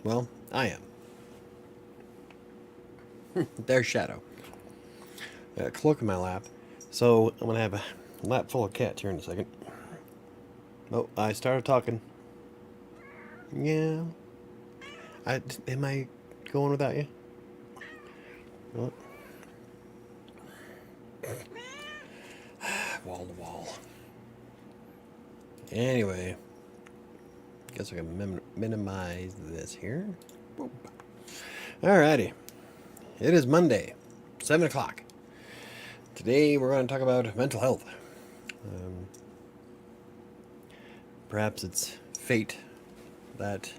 Well, I am. There's Shadow. A cloak in my lap. So I'm going to have a lap full of cats here in a second. Oh, I started talking. Yeah. Am I going without you? Well, wall to wall. Anyway, guess I can minimize this here. Boop. Alrighty. It is Monday, 7 o'clock. Today we're going to talk about mental health. Um, Perhaps it's fate that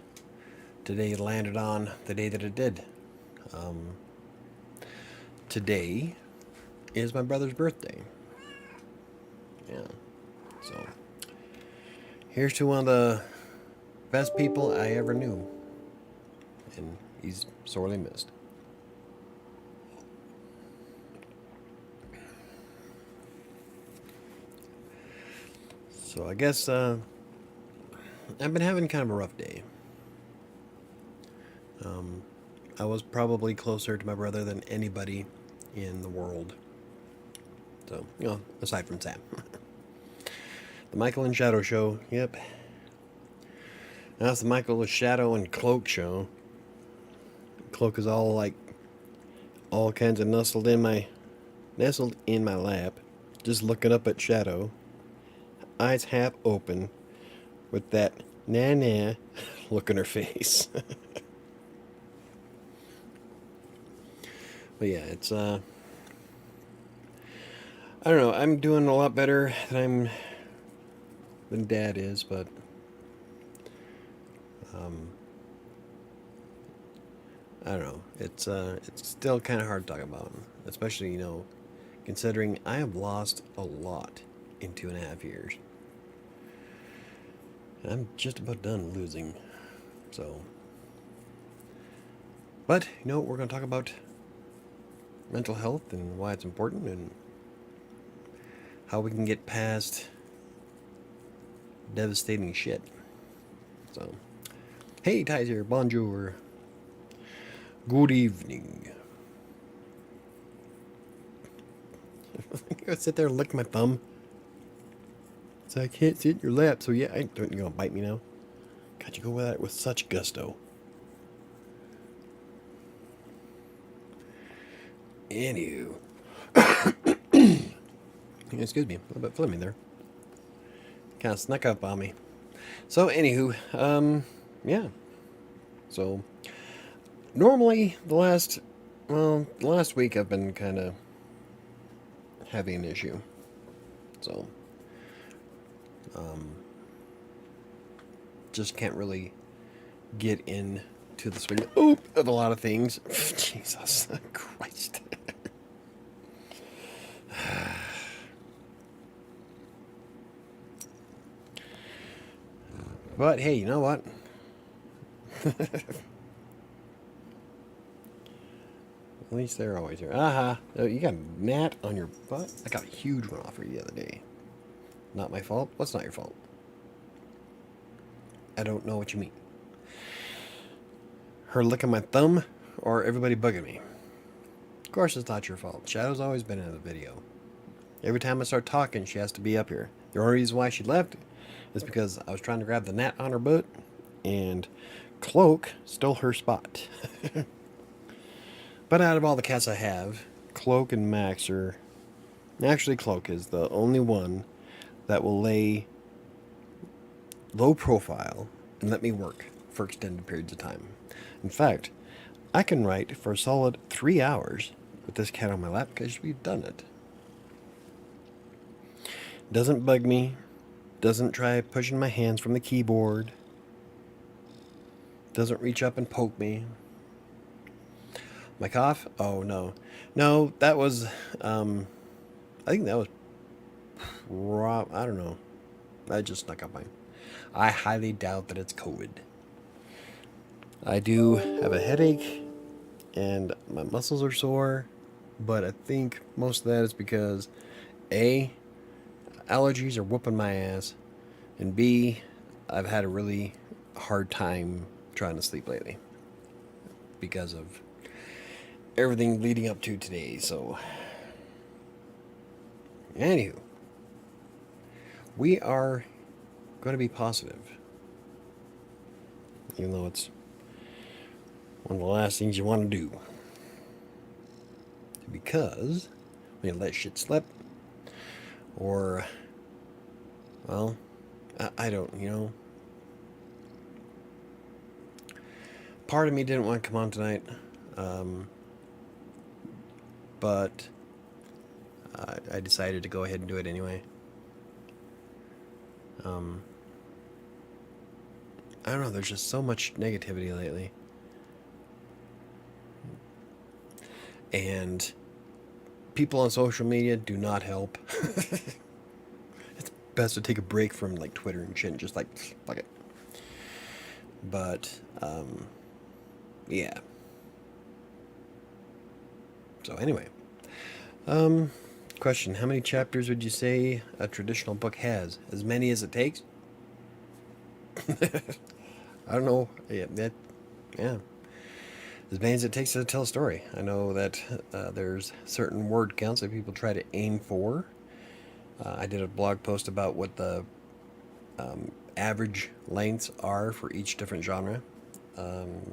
today landed on the day that it did. Um, Today is my brother's birthday. Yeah. So, here's to one of the best people I ever knew. And he's sorely missed. So, I guess I've been having kind of a rough day. Um, I was probably closer to my brother than anybody in the world. So, aside from Sam. The Michael and Shadow show, yep. That's the Michael, Shadow, and Cloak show. Cloak is all kinds of nestled in my lap, just looking up at Shadow, eyes half open, with that nah look in her face. But yeah, it's I don't know. I'm doing a lot better than Dad is, but um, I don't know. It's still kind of hard to talk about, especially considering I have lost a lot in 2.5 years. I'm just about done losing, so. But we're going to talk about mental health and why it's important and how we can get past devastating shit. So, hey, Ty's here. Bonjour. Good evening. I sit there and lick my thumb. So I can't sit in your lap. So yeah, you gonna bite me now? God, you go with that with such gusto. Anywho, excuse me, a little bit flimmy there. Kind of snuck up on me. So anywho, yeah. So normally the last week I've been kind of having an issue. So just can't really get into the swing of a lot of things. Jesus Christ. But hey, you know what? At least they're always here. Aha. Oh, you got a gnat on your butt? I got a huge one off of you the other day. Not my fault? What's not your fault? I don't know what you mean. Her licking my thumb or everybody bugging me? Of course it's not your fault. Shadow's always been in the video. Every time I start talking, she has to be up here. The only reason why she left is because I was trying to grab the gnat on her butt, and Cloak stole her spot. But out of all the cats I have, Cloak and Max are... Actually, Cloak is the only one that will lay low profile and let me work for extended periods of time. In fact, I can write for a solid 3 hours with this cat on my lap because we've done it. Doesn't bug me. Doesn't try pushing my hands from the keyboard. Doesn't reach up and poke me. My cough? Oh, no. No, that was, I think that was, I don't know. I just snuck up on. I highly doubt that it's COVID. I do have a headache, and my muscles are sore, but I think most of that is because, A, allergies are whooping my ass, and B, I've had a really hard time trying to sleep lately. because of everything leading up to today. So, anywho, we are going to be positive, even though it's one of the last things you want to do, because when you let shit slip, or, well, I don't, part of me didn't want to come on tonight, but I decided to go ahead and do it anyway. I don't know, there's just so much negativity lately. And people on social media do not help. It's best to take a break from like Twitter and shit and just like, fuck it. But, yeah. So anyway. Question, how many chapters would you say a traditional book has? As many as it takes? I don't know. Yeah. As many as it takes to tell a story. I know that there's certain word counts that people try to aim for. I did a blog post about what the average lengths are for each different genre.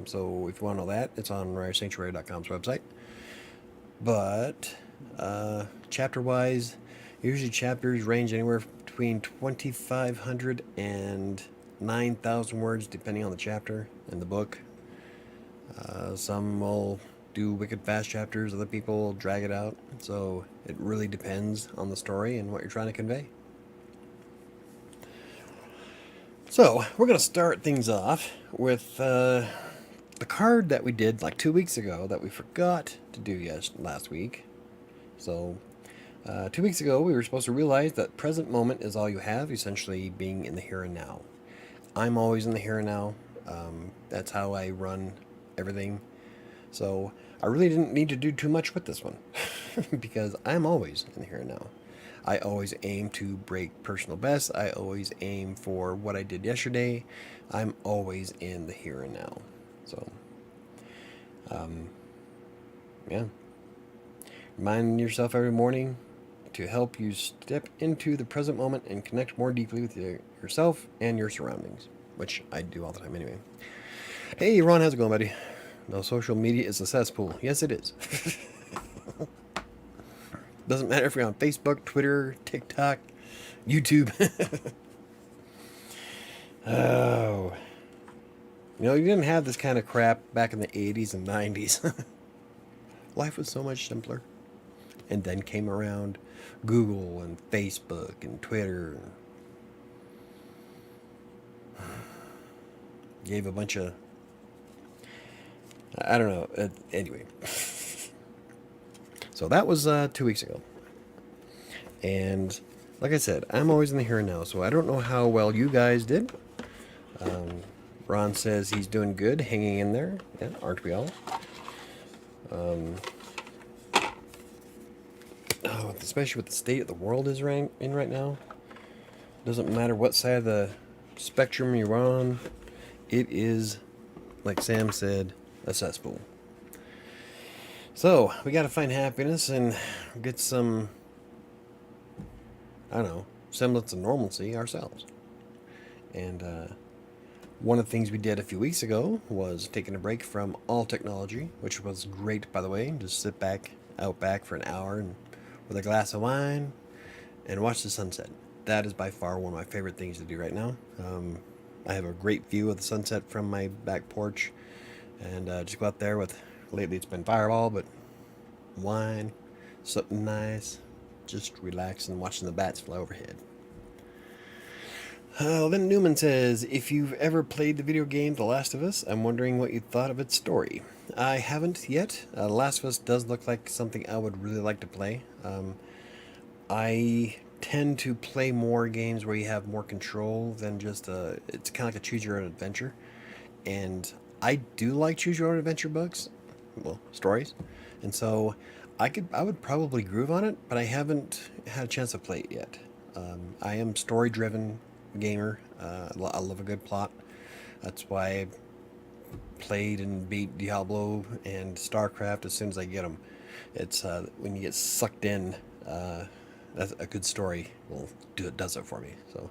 So if you want to know that, it's on WriterSanctuary.com's website. But chapter-wise, usually chapters range anywhere between 2,500 and 9,000 words, depending on the chapter and the book. Some will do wicked fast chapters, other people drag it out. So it really depends on the story and what you're trying to convey. So we're going to start things off with the card that we did like 2 weeks ago that we forgot to do last week. So 2 weeks ago we were supposed to realize that present moment is all you have, essentially being in the here and now. I'm always in the here and now. That's how I run everything. So I really didn't need to do too much with this one because I'm always in the here and now. I always aim to break personal best. I always aim for what I did yesterday. I'm always in the here and now. So, yeah. Remind yourself every morning to help you step into the present moment and connect more deeply with yourself and your surroundings, which I do all the time anyway. Hey, Ron, how's it going, buddy? No, social media is a cesspool. Yes, it is. Doesn't matter if you're on Facebook, Twitter, TikTok, YouTube. Oh. You didn't have this kind of crap back in the 80s and 90s. Life was so much simpler. And then came around Google and Facebook and Twitter. Gave a bunch of... I don't know. Anyway. So that was 2 weeks ago. And like I said, I'm always in the here and now. So I don't know how well you guys did. Ron says he's doing good, hanging in there. Yeah, aren't we all? Especially with the state of the world is in right now. Doesn't matter what side of the spectrum you're on. It is, like Sam said, a cesspool. So, we got to find happiness and get some, I don't know, semblance of normalcy ourselves. And one of the things we did a few weeks ago was taking a break from all technology, which was great, by the way. Just sit out back for an hour and with a glass of wine and watch the sunset. That is by far one of my favorite things to do right now. I have a great view of the sunset from my back porch, and just go out there with, lately it's been Fireball, but wine, something nice, just relaxing, watching the bats fly overhead. Lynn Newman says, if you've ever played the video game The Last of Us, I'm wondering what you thought of its story. I haven't yet. The Last of Us does look like something I would really like to play. I tend to play more games where you have more control than just it's kind of like a choose your own adventure. And I do like choose your own adventure books, well, stories. And so I would probably groove on it, but I haven't had a chance to play it yet. I am story-driven gamer. I love a good plot. That's why I played and beat Diablo and StarCraft as soon as I get them. It's when you get sucked in, that's a good story. Does it for me. So,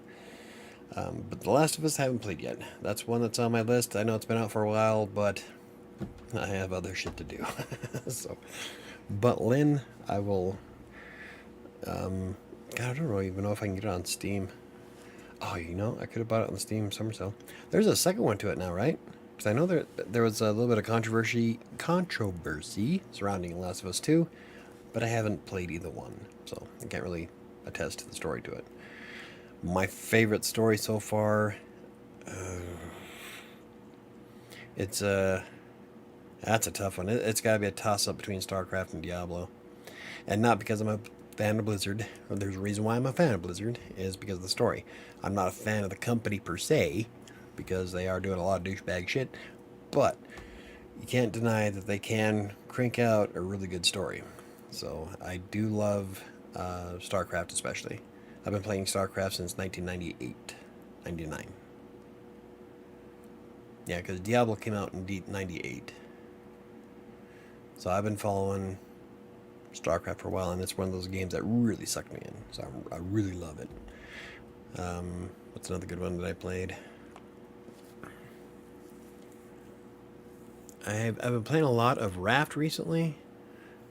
but The Last of Us I haven't played yet. That's one that's on my list. I know it's been out for a while, but I have other shit to do. So, but Lynn, I will. God, I don't even know if I can get it on Steam. Oh, I could have bought it on the Steam summer sale. There's a second one to it now, right? Because I know there was a little bit of controversy surrounding Last of Us 2, but I haven't played either one, so I can't really attest to the story to it. My favorite story so far, it's that's a tough one. It's got to be a toss-up between StarCraft and Diablo, and not because I'm a fan of Blizzard. Or there's a reason why I'm a fan of Blizzard is because of the story. I'm not a fan of the company per se, because they are doing a lot of douchebag shit, but you can't deny that they can crank out a really good story. So I do love StarCraft especially. I've been playing StarCraft since 1998, 99. Yeah, because Diablo came out in 98. So I've been following StarCraft for a while, and it's one of those games that really sucked me in. So I really love it. What's another good one that I played? I've been playing a lot of Raft recently,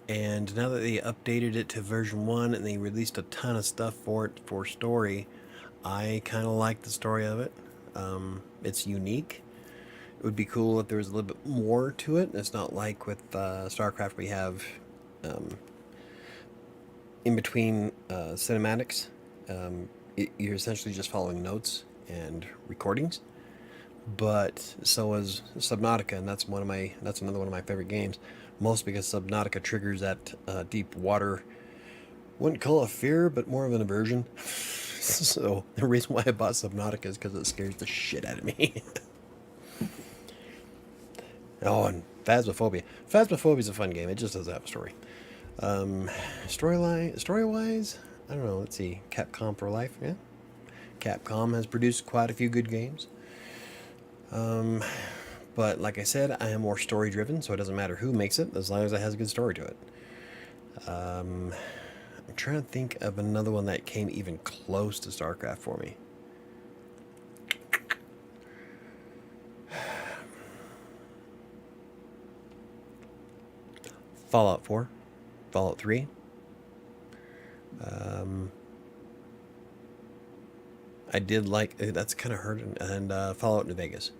and now that they updated it to version 1 and they released a ton of stuff for it for story, I kind of like the story of it. It's unique. It would be cool if there was a little bit more to it. It's not like with StarCraft we have in between cinematics. You're essentially just following notes and recordings. But so is Subnautica, and that's another one of my favorite games. Mostly because Subnautica triggers that deep water. Wouldn't call it fear, but more of an aversion. So the reason why I bought Subnautica is because it scares the shit out of me. Oh, and Phasmophobia. Phasmophobia is a fun game. It just doesn't have a story. Story-wise, I don't know. Let's see. Capcom for life. Yeah, Capcom has produced quite a few good games. But like I said, I am more story-driven, so it doesn't matter who makes it as long as it has a good story to it. I'm trying to think of another one that came even close to StarCraft for me. Fallout 4, Fallout 3. I did like that's kind of hurt, and Fallout New Vegas.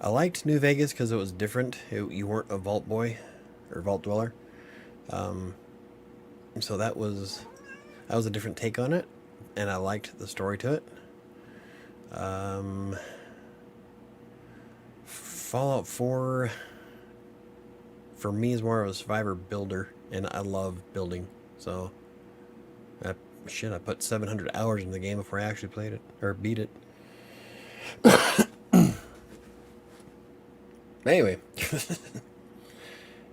I liked New Vegas because it was different. You weren't a vault boy or vault dweller, so that was a different take on it, and I liked the story to it. Fallout 4 for me is more of a survivor builder, and I love building. So, I put 700 hours in the game before I actually played it or beat it. Anyway,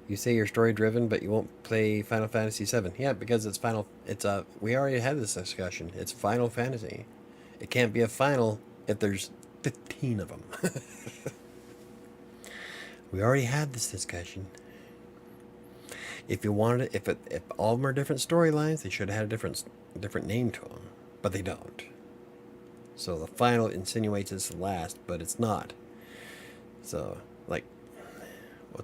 you say you're story driven, but you won't play Final Fantasy VII. Yeah, because it's final. We already had this discussion. It's Final Fantasy. It can't be a final if there's 15 of them. We already had this discussion. If you wanted it, if all of them are different storylines, they should have had a different name to them, but they don't. So the final insinuates it's the last, but it's not. So, like, I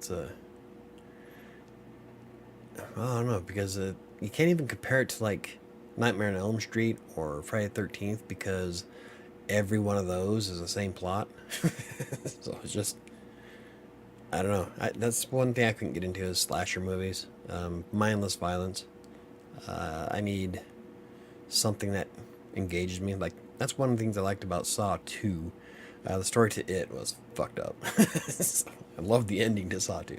don't know, because you can't even compare it to, like, Nightmare on Elm Street or Friday the 13th, because every one of those is the same plot. So it's just, I don't know. That's one thing I couldn't get into is slasher movies. Mindless violence. I need something that engages me. Like, that's one of the things I liked about Saw 2. The story to it was fucked up. So, I love the ending to Saw 2.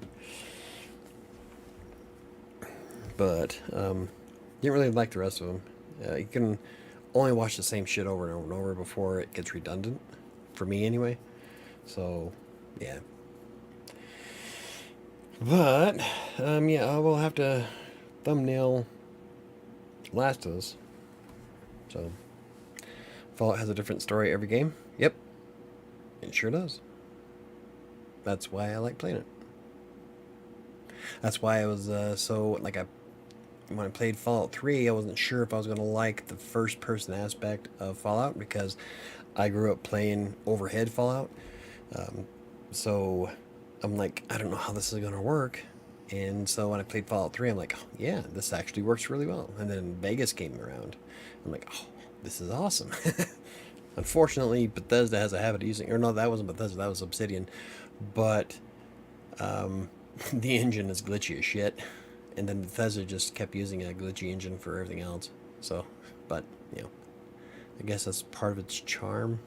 But, didn't really like the rest of them. You can only watch the same shit over and over and over before it gets redundant. For me, anyway. So, yeah. But, yeah, I will have to thumbnail Last of Us. So, Fallout has a different story every game. Yep, it sure does. That's why I like playing it. That's why I was so like when I played Fallout 3, I wasn't sure if I was going to like the first person aspect of Fallout because I grew up playing overhead Fallout. Um, so I'm like, I don't know how this is going to work. And so when I played Fallout 3, I'm like, oh, yeah, this actually works really well. And then Vegas came around. I'm like, oh, this is awesome. Unfortunately, Bethesda has a habit of using, or no, that wasn't Bethesda, that was Obsidian. But um, the engine is glitchy as shit. And then Bethesda just kept using a glitchy engine for everything else. So, but, you know, I guess that's part of its charm.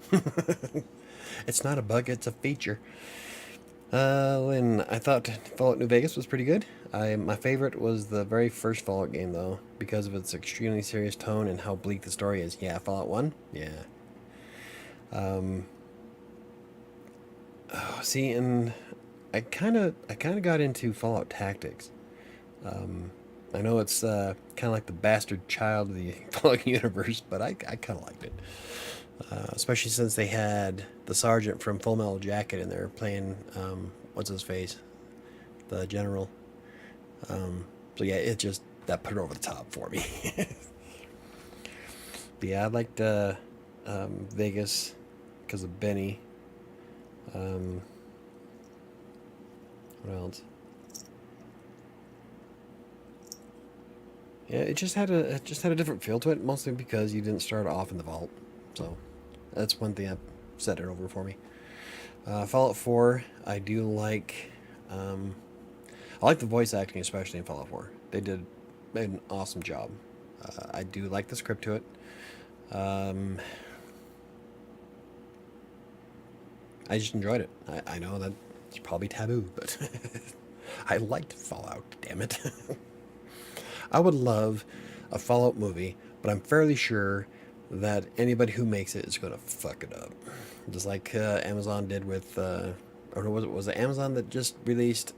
It's not a bug, it's a feature. And I thought Fallout New Vegas was pretty good. My favorite was the very first Fallout game, though, because of its extremely serious tone and how bleak the story is. Yeah, Fallout 1? Yeah. Um, oh, see, and I kind of got into Fallout Tactics. Um, I know it's kind of like the bastard child of the Fallout universe, but I kind of liked it. Especially since they had the sergeant from Full Metal Jacket in there playing, what's his face? The general. So yeah, it just, that put it over the top for me. But yeah, I liked Vegas because of Benny. Um, what else? Yeah, it just had a different feel to it, mostly because you didn't start off in the vault. So that's one thing that set it over for me. Fallout 4, I do like. I like the voice acting, especially in Fallout 4. Made an awesome job. I do like the script to it. Um, I just enjoyed it. I know that it's probably taboo, but I liked Fallout. Damn it! I would love a Fallout movie, but I'm fairly sure that anybody who makes it is going to fuck it up. Just like Amazon did with, or was it Amazon that just released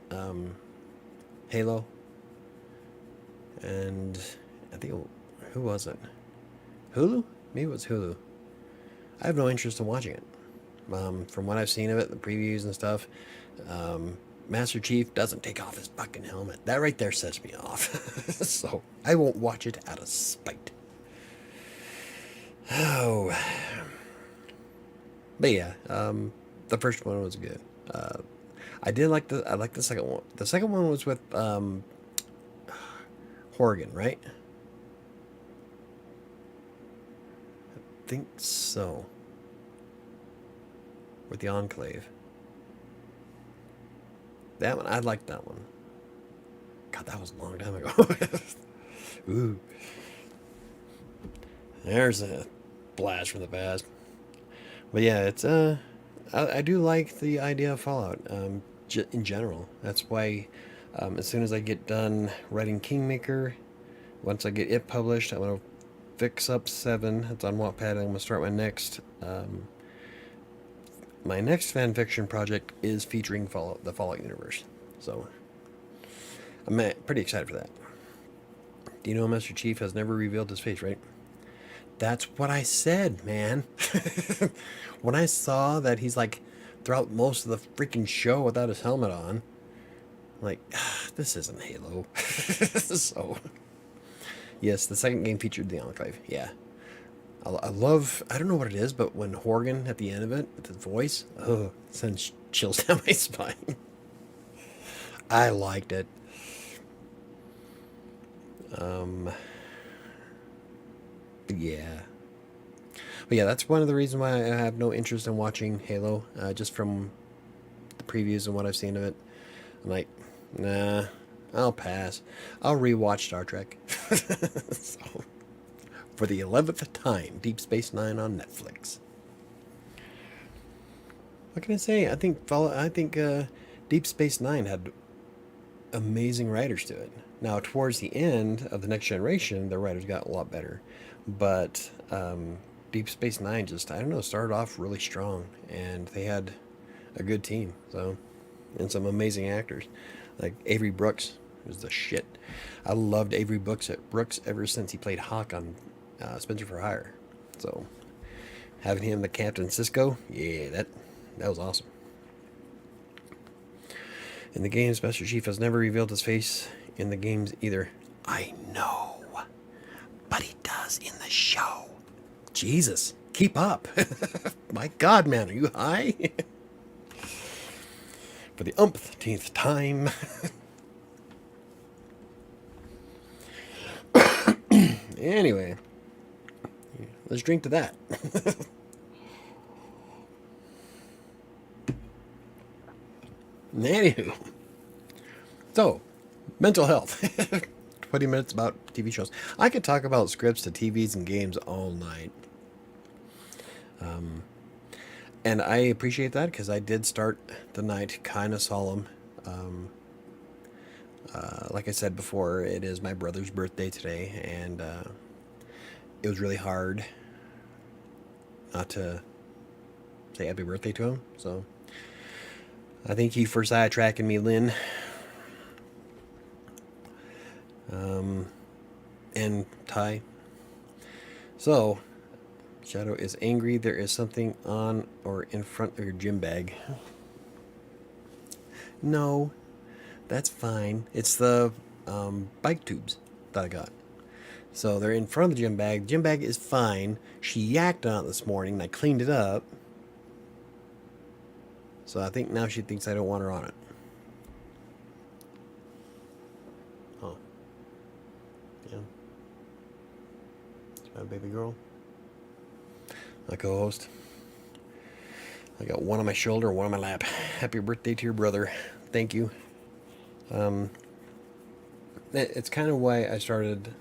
Halo? And I think, who was it? Hulu? Maybe it was Hulu. I have no interest in watching it. From what I've seen of it, the previews and stuff, Master Chief doesn't take off his fucking helmet. That right there sets me off. So I won't watch it out of spite. Oh, but yeah, the first one was good. I like the second one. The second one was with Horgan, right? I think so. With the Enclave. That one, I liked that one. God, that was a long time ago. Ooh, there's a blast from the past. But yeah, it's I do like the idea of Fallout. In general, that's why as soon as I get done writing Kingmaker, once I get it published, I'm gonna fix up 7. It's on Wattpad. I'm gonna start my next fan fiction project is featuring the Fallout universe. So I'm pretty excited for that. Do you know Master Chief has never revealed his face, right? That's what I said, man. When I saw that he's like throughout most of the freaking show without his helmet on, I'm like, this isn't Halo. So, yes, the second game featured the Enclave. Yeah. I love, I don't know what it is, but when Horgan at the end of it, with his voice, sends chills down my spine. I liked it. Yeah. But yeah, that's one of the reasons why I have no interest in watching Halo, just from the previews and what I've seen of it. I'm like, nah, I'll pass. I'll rewatch Star Trek. So, for the 11th time, Deep Space Nine on Netflix. What can I say? I think Deep Space Nine had amazing writers to it. Now, towards the end of the Next Generation, the writers got a lot better, but Deep Space Nine just, I don't know, started off really strong, and they had a good team. So, and some amazing actors, like Avery Brooks was the shit. I loved Avery Brooks ever since he played Hawk on Spencer for Hire. So, having him the Captain Cisco, yeah, that was awesome. In the games, Master Chief has never revealed his face in the games either. I know, but he does in the show. Jesus, keep up. My God, man, are you high? For the umpteenth time. Anyway, let's drink to that. Anywho, so mental health. 20 minutes about TV shows. I could talk about scripts to TVs and games all night. And I appreciate that because I did start the night kind of solemn. Like I said before, it is my brother's birthday today, and it was really hard not to say happy birthday to him. So I thank you for sidetracking me, Lynn. And Ty. So, Shadow is angry. There is something on or in front of your gym bag. No, that's fine. It's the bike tubes that I got. So they're in front of the gym bag. Gym bag is fine. She yacked on it this morning and I cleaned it up. So I think now she thinks I don't want her on it. Oh. Yeah. It's my baby girl. My co-host. I got one on my shoulder, one on my lap. Happy birthday to your brother. Thank you. It's kind of why I started,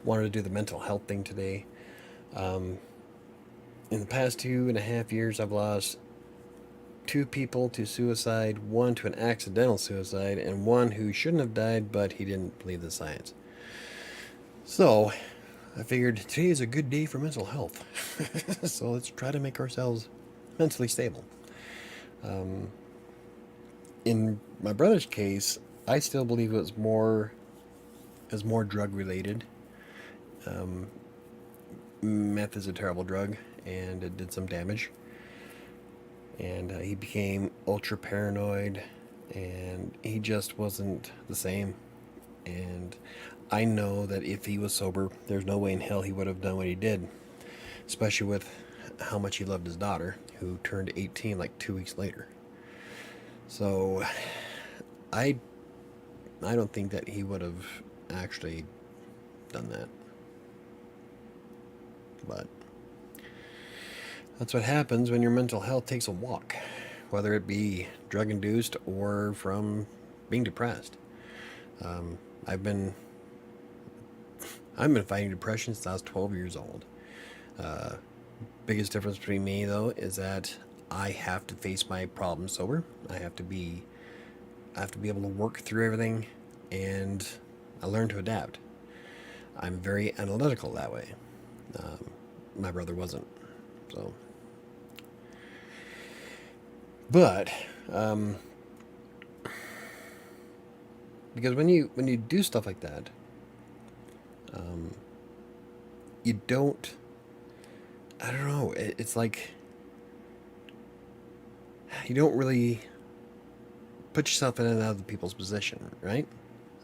wanted to do the mental health thing today. In the past 2.5 years, I've lost 2 people to suicide, 1 to an accidental suicide, and 1 who shouldn't have died, but he didn't believe the science. So, I figured today is a good day for mental health. So let's try to make ourselves mentally stable. In my brother's case, I still believe it was more drug related. Meth is a terrible drug, and it did some damage. And he became ultra paranoid, and he just wasn't the same. And I know that if he was sober, there's no way in hell he would have done what he did, especially with how much he loved his daughter, who turned 18 like 2 weeks later. So I don't think that he would have actually done that. But that's what happens when your mental health takes a walk, whether it be drug-induced or from being depressed. I've been fighting depression since I was 12 years old. Biggest difference between me, though, is that I have to face my problems sober. I have to be able to work through everything, and I learn to adapt. I'm very analytical that way. My brother wasn't. So, but because when you do stuff like that, you don't. I don't know. It's like you don't really put yourself in other people's position, right?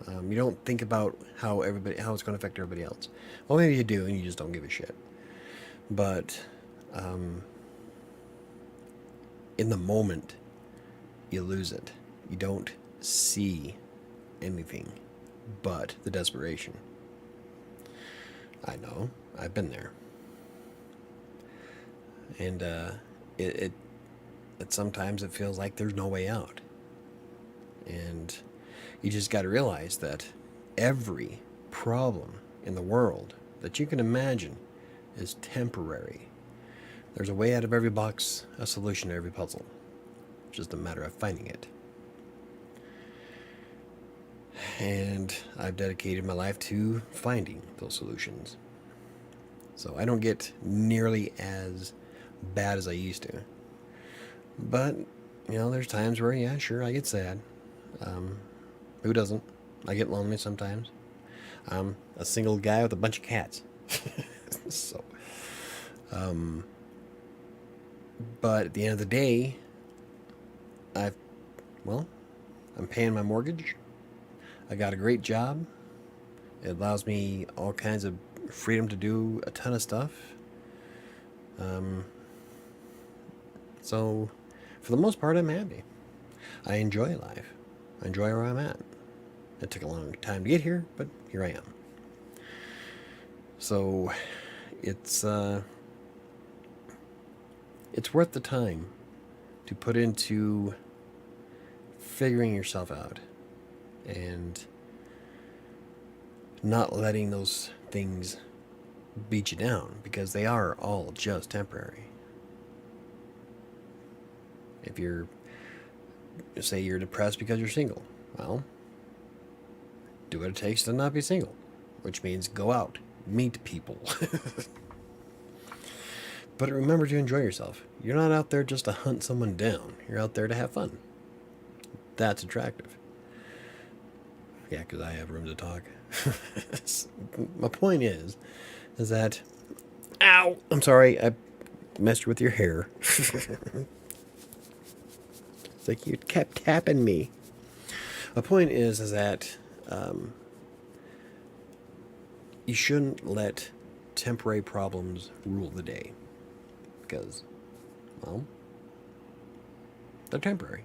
You don't think about how it's going to affect everybody else. Well, maybe you do, and you just don't give a shit. But in the moment, you lose it. You don't see anything but the desperation. I know. I've been there. And it sometimes it feels like there's no way out. And you just got to realize that every problem in the world that you can imagine is temporary. There's a way out of every box, a solution to every puzzle. It's just a matter of finding it. And I've dedicated my life to finding those solutions. So I don't get nearly as bad as I used to. But, there's times where, yeah, sure, I get sad. Who doesn't? I get lonely sometimes. I'm a single guy with a bunch of cats. So, but at the end of the day, I'm paying my mortgage. I got a great job. It allows me all kinds of freedom to do a ton of stuff. So, for the most part, I'm happy. I enjoy life. I enjoy where I'm at. It took a long time to get here, but here I am. So, it's worth the time to put into figuring yourself out and not letting those things beat you down, because they are all just temporary. If say you're depressed because you're single, well, do what it takes to not be single, which means go out, meet people. But remember to enjoy yourself. You're not out there just to hunt someone down. You're out there to have fun. That's attractive. Yeah, because I have room to talk. My point is that... Ow! I'm sorry, I messed with your hair. It's like you kept tapping me. My point is that you shouldn't let temporary problems rule the day. Because, well, they're temporary.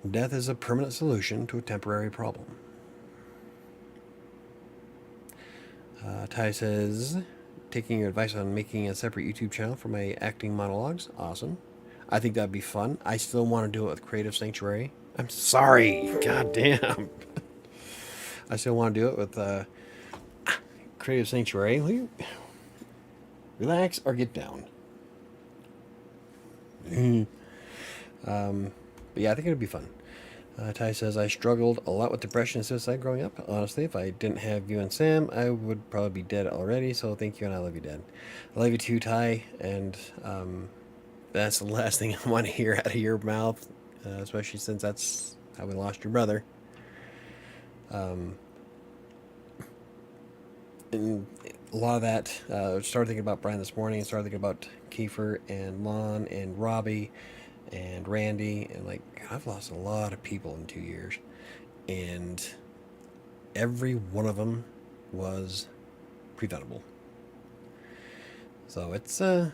Death is a permanent solution to a temporary problem. Ty says, taking your advice on making a separate YouTube channel for my acting monologues. Awesome. I think that'd be fun. I still want to do it with Creative Sanctuary. I'm sorry. God damn. I still want to do it with Creative Sanctuary. Will you relax or get down? But yeah, I think it'd be fun. Ty says, I struggled a lot with depression and suicide growing up. Honestly, if I didn't have you and Sam, I would probably be dead already. So thank you, and I love you, Dad. I love you too, Ty. And that's the last thing I want to hear out of your mouth, especially since that's how we lost your brother. And a lot of that, started thinking about Brian this morning, started thinking about Kiefer and Lon and Robbie and Randy, and like, I've lost a lot of people in 2 years, and every one of them was preventable. So it's yeah,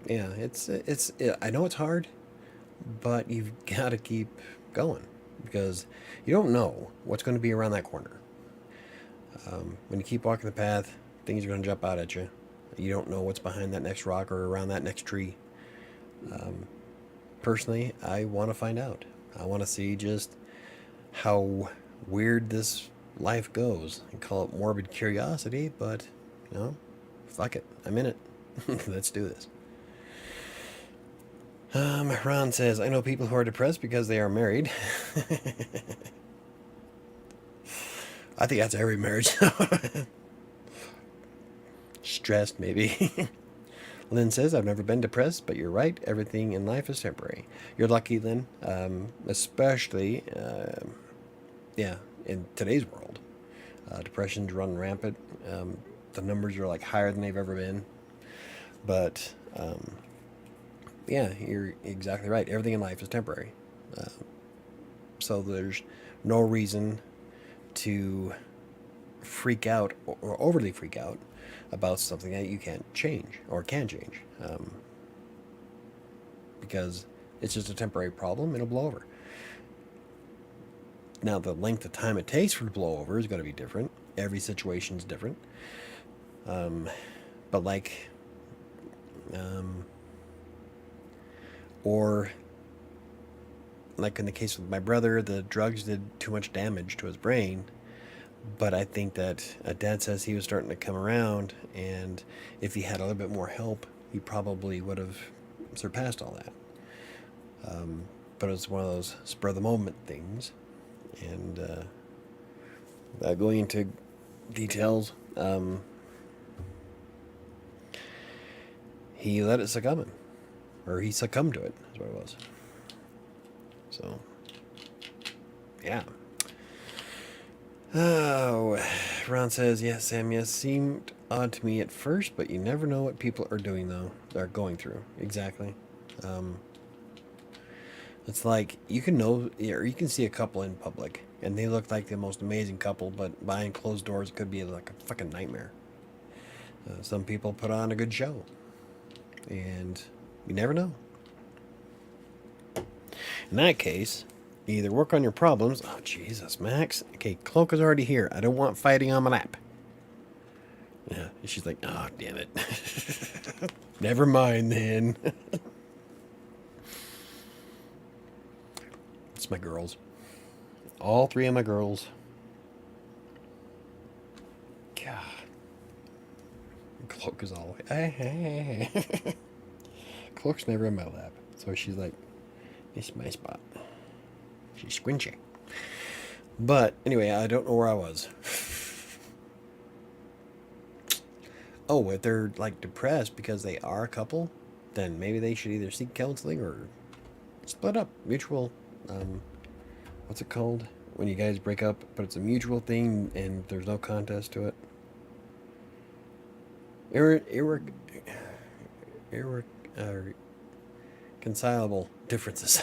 it's I know it's hard, but you've got to keep going, because you don't know what's going to be around that corner. When you keep walking the path, things are going to jump out at you. You don't know what's behind that next rock or around that next tree. Personally, I want to find out. I want to see just how weird this life goes. I call it morbid curiosity, but, you know, fuck it. I'm in it. Let's do this. Ron says, I know people who are depressed because they are married. I think that's every marriage. Stressed, maybe. Lynn says, I've never been depressed, but you're right. Everything in life is temporary. You're lucky, Lynn. Especially, yeah, in today's world. Depression's run rampant. The numbers are like higher than they've ever been. But, yeah, you're exactly right. Everything in life is temporary. So there's no reason to freak out or overly freak out about something that you can't change or can change, because it's just a temporary problem. It'll blow over. Now, the length of time it takes for it to blow over is going to be different. Every situation is different. But like, or like in the case with my brother, the drugs did too much damage to his brain. But I think that Dad says he was starting to come around, and if he had a little bit more help, he probably would have surpassed all that. But it was one of those spur-of-the-moment things. And going into details, he let it succumb him. Or he succumbed to it, is what it was. So, yeah. Oh, Ron says, yes, Sam, yes, seemed odd to me at first, but you never know what people are doing, though. They're going through. Exactly. Um, it's like, you can know, or you can see a couple in public, and they look like the most amazing couple, but behind closed doors, it could be like a fucking nightmare. Some people put on a good show, and you never know. In that case, you either work on your problems. Oh, Jesus, Max. Okay, Cloak is already here. I don't want fighting on my lap. Yeah, she's like, oh, damn it. Never mind then. It's my girls. All three of my girls. God. Cloak is all hey. Cloak's never in my lap. So she's like, it's my spot. She's squinchy. But anyway, I don't know where I was. Oh, if they're like depressed because they are a couple, then maybe they should either seek counseling or split up. Mutual, what's it called? When you guys break up, but it's a mutual thing and there's no contest to it. Irreconcilable differences.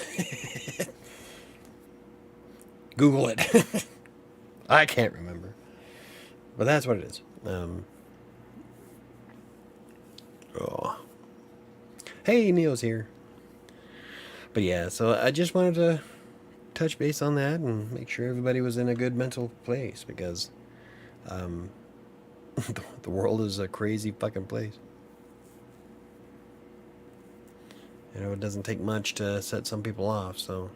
Google it. I can't remember. But that's what it is. Oh. Hey, Neo's here. But yeah, so I just wanted to touch base on that and make sure everybody was in a good mental place because the world is a crazy fucking place. You know, it doesn't take much to set some people off, so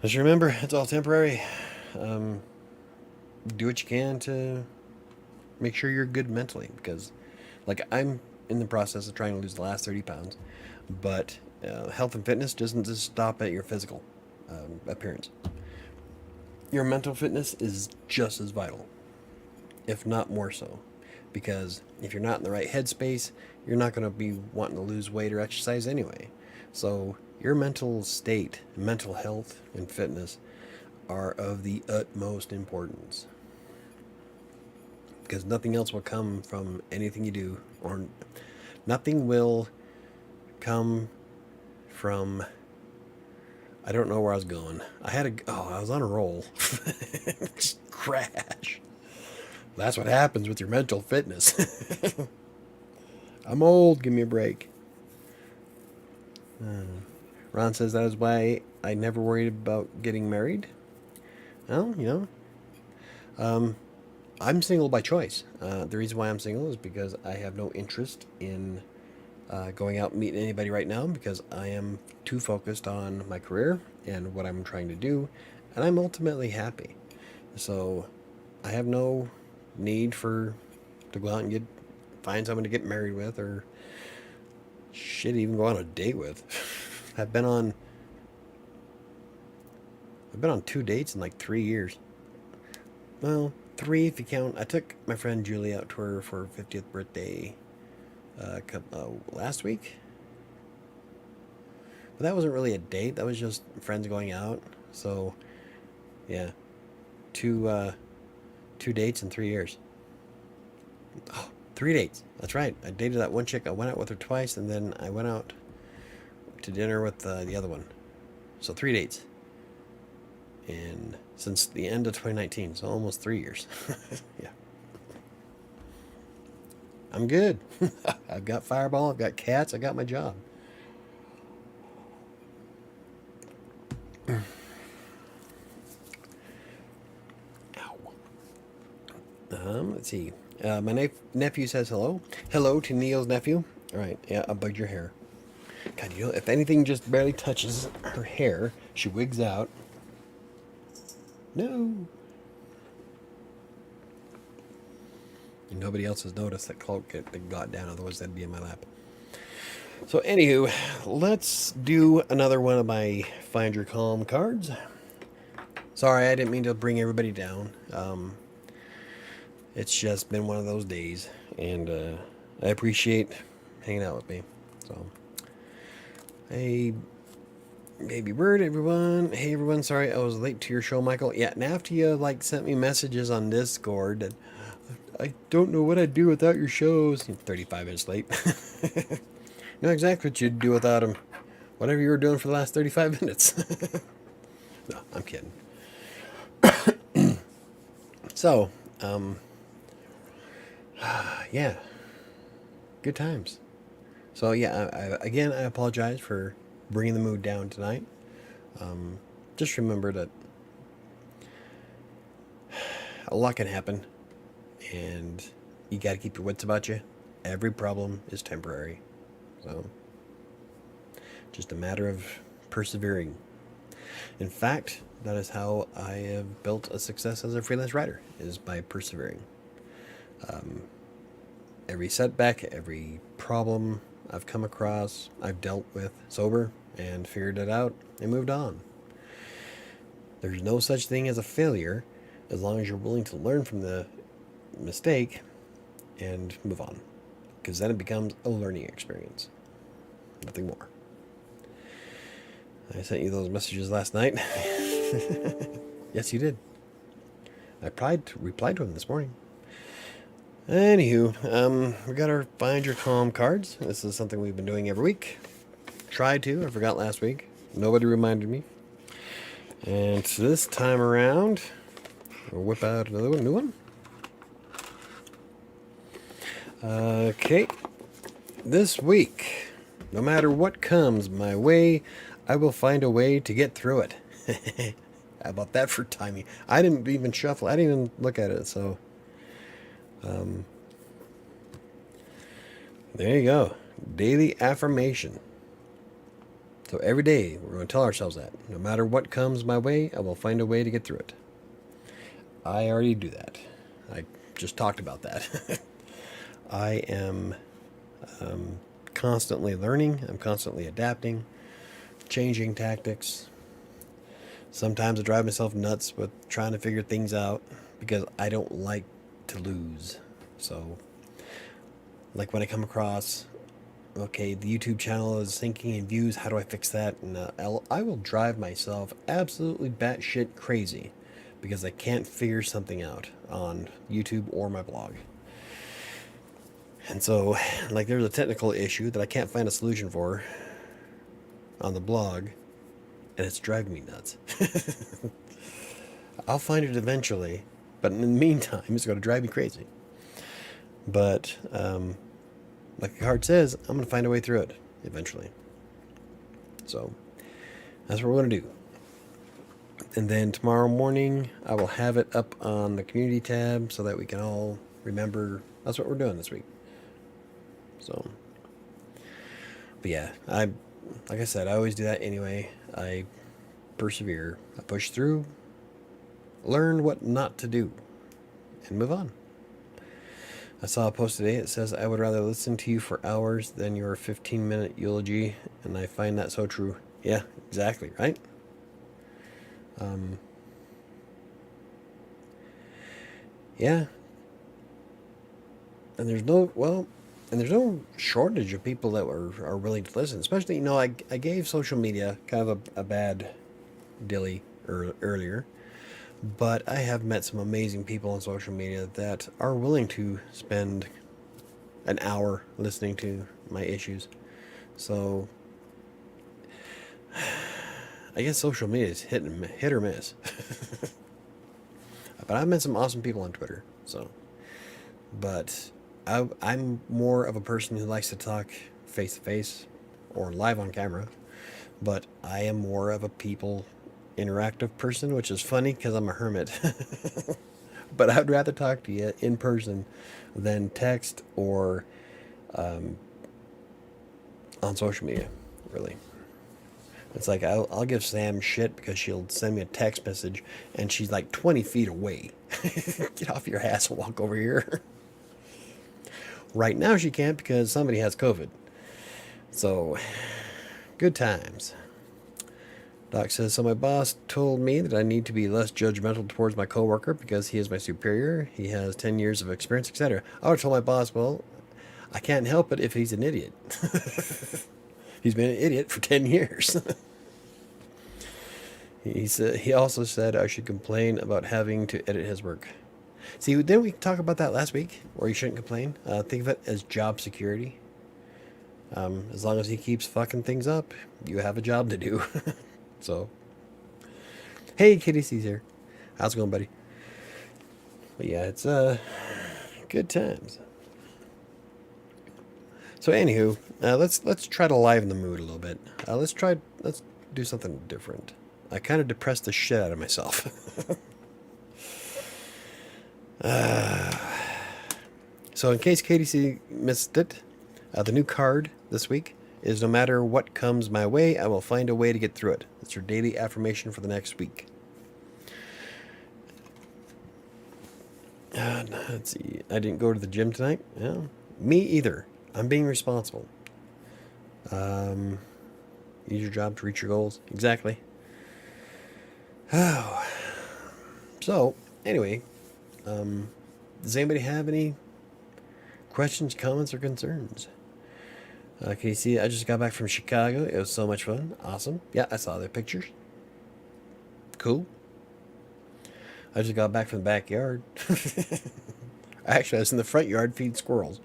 just remember, it's all temporary. Do what you can to make sure you're good mentally because, like, I'm in the process of trying to lose the last 30 pounds, but health and fitness doesn't just stop at your physical appearance. Your mental fitness is just as vital, if not more so, because if you're not in the right headspace, you're not going to be wanting to lose weight or exercise anyway. So your mental state, mental health, and fitness are of the utmost importance. Because nothing else will come from anything you do, or nothing will come from. I don't know where I was going. I was on a roll. Just crash. That's what happens with your mental fitness. I'm old. Give me a break. Ron says that is why I never worried about getting married. Well, I'm single by choice. The reason why I'm single is because I have no interest in going out and meeting anybody right now because I am too focused on my career and what I'm trying to do, and I'm ultimately happy. So I have no need to go out and find someone to get married with or shit, even go on a date with. I've been on 2 dates in like 3 years. Well, 3 if you count. I took my friend Julie out to her for her 50th birthday last week. But that wasn't really a date. That was just friends going out. So, yeah, two dates in 3 years. Oh, 3 dates. That's right. I dated that one chick. I went out with her twice, and then I went out to dinner with the other one. So 3 dates. And since the end of 2019, so almost 3 years. Yeah. I'm good. I've got Fireball, I've got cats, I got my job. Ow. Let's see. My nephew says hello. Hello to Neil's nephew. All right, yeah, I bugged your hair. God, if anything just barely touches her hair, she wigs out. No. And nobody else has noticed that Cloak got down, otherwise that'd be in my lap. So anywho, let's do another one of my Find Your Calm cards. Sorry, I didn't mean to bring everybody down. It's just been one of those days, and I appreciate hanging out with me. So, Baby Bird, everyone. Hey, everyone. Sorry I was late to your show, Michael. Yeah, and after you, sent me messages on Discord, and I don't know what I'd do without your shows. 35 minutes late. Know exactly what you'd do without them. Whatever you were doing for the last 35 minutes. No, I'm kidding. So, yeah. Good times. So, yeah, again, I apologize for bringing the mood down tonight. Just remember that a lot can happen, and you got to keep your wits about you. Every problem is temporary. So, just a matter of persevering. In fact, that is how I have built a success as a freelance writer, is by persevering. Every setback, every problem I've come across, I've dealt with sober and figured it out and moved on. There's no such thing as a failure as long as you're willing to learn from the mistake and move on, because then it becomes a learning experience. Nothing more. I sent you those messages last night. Yes, you did. I replied to him this morning. Anywho, we got our Find Your Calm cards. This is something we've been doing every week. Tried to. I forgot last week. Nobody reminded me. And this time around, we'll whip out another new one. Okay. This week, no matter what comes my way, I will find a way to get through it. How about that for timing? I didn't even shuffle. I didn't even look at it, so... there you go. Daily affirmation. So every day we're going to tell ourselves that. No matter what comes my way, I will find a way to get through it. I already do that. I just talked about that. I am constantly learning. I'm constantly adapting, changing tactics. Sometimes I drive myself nuts with trying to figure things out because I don't like to lose. So, like when I come across, okay, the YouTube channel is sinking in views, how do I fix that? And I will drive myself absolutely batshit crazy because I can't figure something out on YouTube or my blog. And so, there's a technical issue that I can't find a solution for on the blog, and it's driving me nuts. I'll find it eventually, but in the meantime, it's going to drive me crazy. But, like the card says, I'm going to find a way through it eventually. So, that's what we're going to do. And then tomorrow morning, I will have it up on the community tab so that we can all remember that's what we're doing this week. So, but yeah, like I said, I always do that anyway. I persevere, I push through, learn what not to do, and move on. I saw a post today. It says, I would rather listen to you for hours than your 15-minute eulogy, and I find that so true. Yeah, exactly, right? Yeah. And there's no shortage of people that are willing to listen. Especially, I gave social media kind of a bad dilly earlier. But I have met some amazing people on social media that are willing to spend an hour listening to my issues. So, I guess social media is hit or miss. But I've met some awesome people on Twitter. So, but I'm more of a person who likes to talk face to face or live on camera. But I am more of a people interactive person, which is funny because I'm a hermit. But I'd rather talk to you in person than text or on social media, really. It's like I'll give Sam shit because she'll send me a text message and she's like 20 feet away. Get off your ass and walk over here. Right now she can't because somebody has COVID. So, good times. Doc says, so my boss told me that I need to be less judgmental towards my coworker because he is my superior. He has 10 years of experience, etc. I would have told my boss, well, I can't help it if he's an idiot. He's been an idiot for 10 years. He also said I should complain about having to edit his work. See, didn't we talk about that last week? Or you shouldn't complain. Think of it as job security. As long as he keeps fucking things up, you have a job to do. So, hey, Kitty C's here. How's it going, buddy? But yeah, it's good times. So, anywho, let's try to liven the mood a little bit. Let's do something different. I kind of depressed the shit out of myself. So, in case Katie C missed it, the new card this week is no matter what comes my way, I will find a way to get through it. It's your daily affirmation for the next week. Let's see. I didn't go to the gym tonight. Yeah, me either. I'm being responsible. Use your job to reach your goals. Exactly. Oh. So, anyway, does anybody have any questions, comments, or concerns? Can you see? I just got back from Chicago. It was so much fun. Awesome. Yeah, I saw their pictures. Cool. I just got back from the backyard. Actually, I was in the front yard feeding squirrels.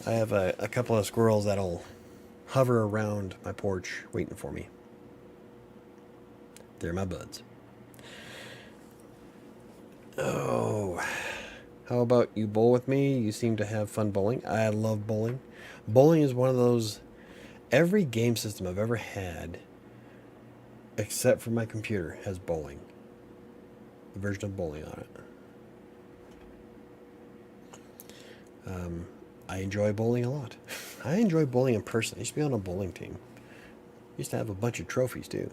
I have a couple of squirrels that'll hover around my porch waiting for me. They're my buds. Oh, how about you bowl with me? You seem to have fun bowling. I love bowling. Bowling is one of those... Every game system I've ever had, except for my computer, has bowling. A version of bowling on it. I enjoy bowling a lot. I enjoy bowling in person. I used to be on a bowling team. Used to have a bunch of trophies, too.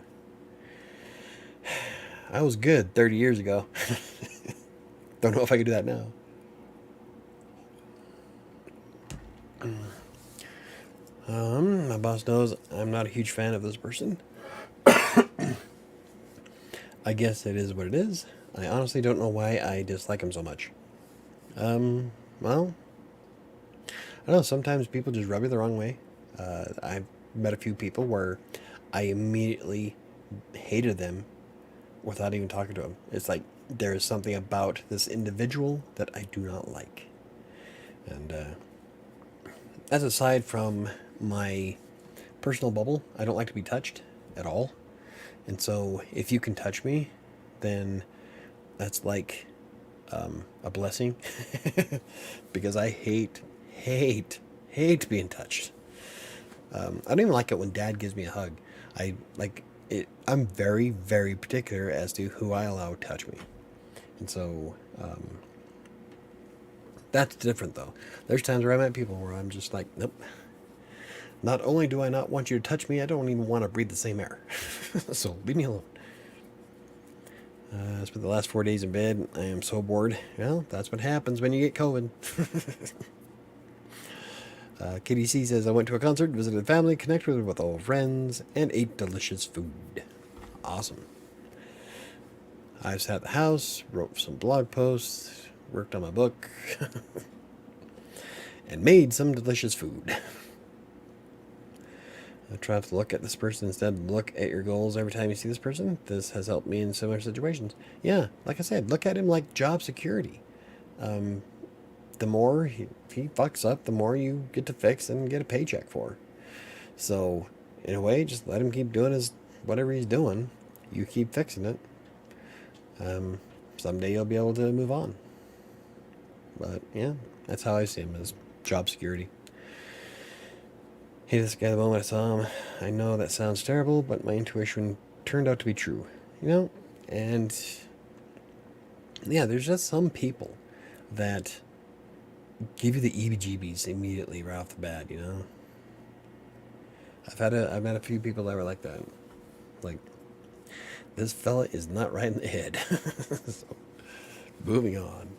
I was good 30 years ago. Don't know if I could do that now. My boss knows I'm not a huge fan of this person. I guess it is what it is. I honestly don't know why I dislike him so much. Well, I don't know, sometimes people just rub you the wrong way. I've met a few people where I immediately hated them without even talking to them. It's like there is something about this individual that I do not like. And as aside from my personal bubble, I don't like to be touched at all. And so if you can touch me, then that's like a blessing. Because I hate being touched. I don't even like it when Dad gives me a hug. I like it. I'm very, very particular as to who I allow to touch me. And so that's different, though. There's times where I met people where I'm just like, nope. Not only do I not want you to touch me, I don't even want to breathe the same air. So leave me alone. I spent the last 4 days in bed. I am so bored. Well, that's what happens when you get COVID. Kitty C says, I went to a concert, visited family, connected with old friends, and ate delicious food. Awesome. I sat at the house, wrote some blog posts, worked on my book, and made some delicious food. I try to look at this person instead of look at your goals every time you see this person. This has helped me in similar situations. Yeah, like I said, look at him like job security. The more he fucks up, the more you get to fix and get a paycheck for. So, in a way, just let him keep doing whatever he's doing. You keep fixing it. Someday you'll be able to move on. But, yeah, that's how I see him, as job security. Hey, this guy, the moment I saw him, I know that sounds terrible, but my intuition turned out to be true. You know? And, yeah, there's just some people that give you the EBGBs immediately right off the bat, you know? I've met a few people that were like that. Like, this fella is not right in the head. So, moving on.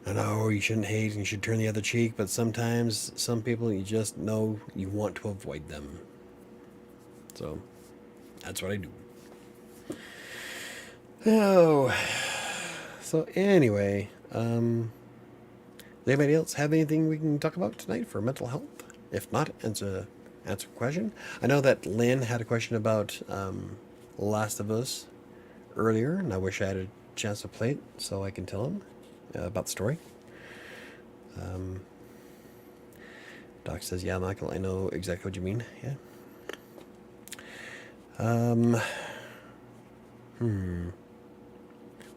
I know you shouldn't hate and you should turn the other cheek, but sometimes some people you just know you want to avoid them. So, that's what I do. Oh. So, anyway, does anybody else have anything we can talk about tonight for mental health? If not, it's a answer a question. I know that Lynn had a question about Last of Us earlier, and I wish I had a chance to play it so I can tell him about the story. Doc says, yeah, Michael, I know exactly what you mean. Yeah.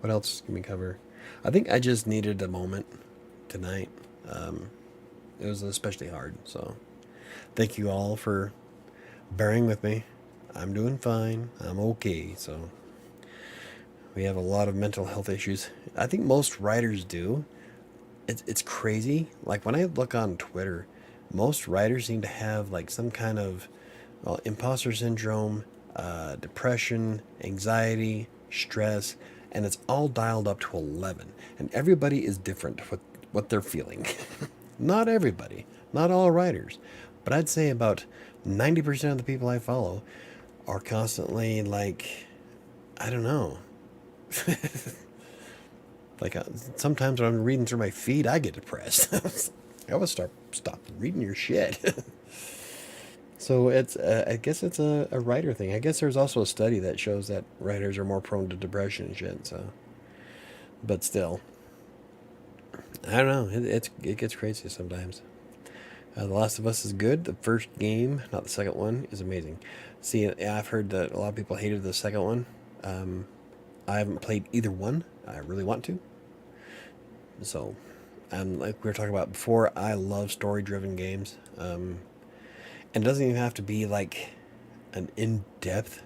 What else can we cover? I think I just needed a moment tonight. It was especially hard, so thank you all for bearing with me. I'm doing fine. I'm okay. So we have a lot of mental health issues. I think most writers do. It's crazy. Like when I look on Twitter, most writers seem to have like some kind of imposter syndrome, depression, anxiety, stress, and it's all dialed up to 11. And everybody is different with what they're feeling. Not everybody, not all writers, but I'd say about 90% of the people I follow are constantly like, I don't know. Like sometimes when I'm reading through my feed, I get depressed. I would stop reading your shit. So it's I guess it's a writer thing. I guess there's also a study that shows that writers are more prone to depression and shit. So, but still, I don't know. It gets crazy sometimes. The Last of Us is good. The first game, not the second one, is amazing. See, I've heard that a lot of people hated the second one. I haven't played either one. I really want to. So, like we were talking about before, I love story-driven games. And it doesn't even have to be like an in-depth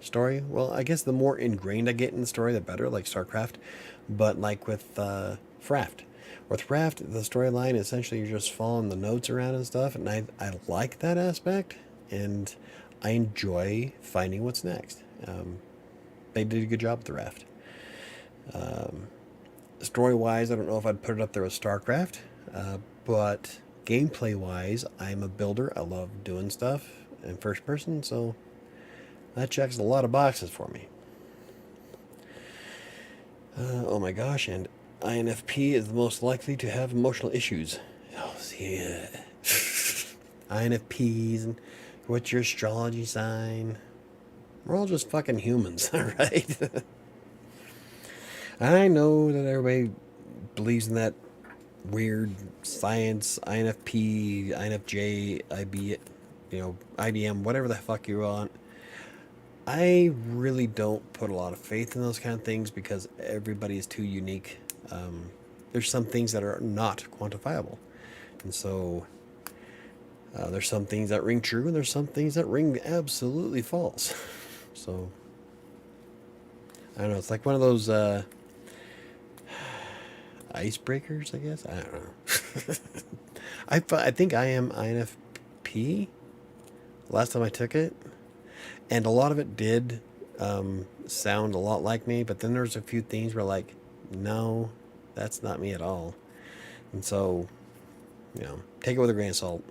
story. Well, I guess the more ingrained I get in the story, the better, like StarCraft. But like with Fraft. With Raft, the storyline, essentially you're just following the notes around and stuff, and I like that aspect, and I enjoy finding what's next. They did a good job with the Raft. Story-wise, I don't know if I'd put it up there with StarCraft, but gameplay-wise, I'm a builder. I love doing stuff in first person, so that checks a lot of boxes for me. Oh my gosh, and INFP is the most likely to have emotional issues. Oh, yeah. INFPs, and what's your astrology sign? We're all just fucking humans, right? I know that everybody believes in that weird science, INFP, INFJ, IBM, whatever the fuck you want. I really don't put a lot of faith in those kind of things because everybody is too unique. There's some things that are not quantifiable. And so there's some things that ring true and there's some things that ring absolutely false. So I don't know. It's like one of those icebreakers, I guess. I don't know. I think I am INFP. Last time I took it. And a lot of it did sound a lot like me. But then there's a few things where like, no, that's not me at all. And so, take it with a grain of salt.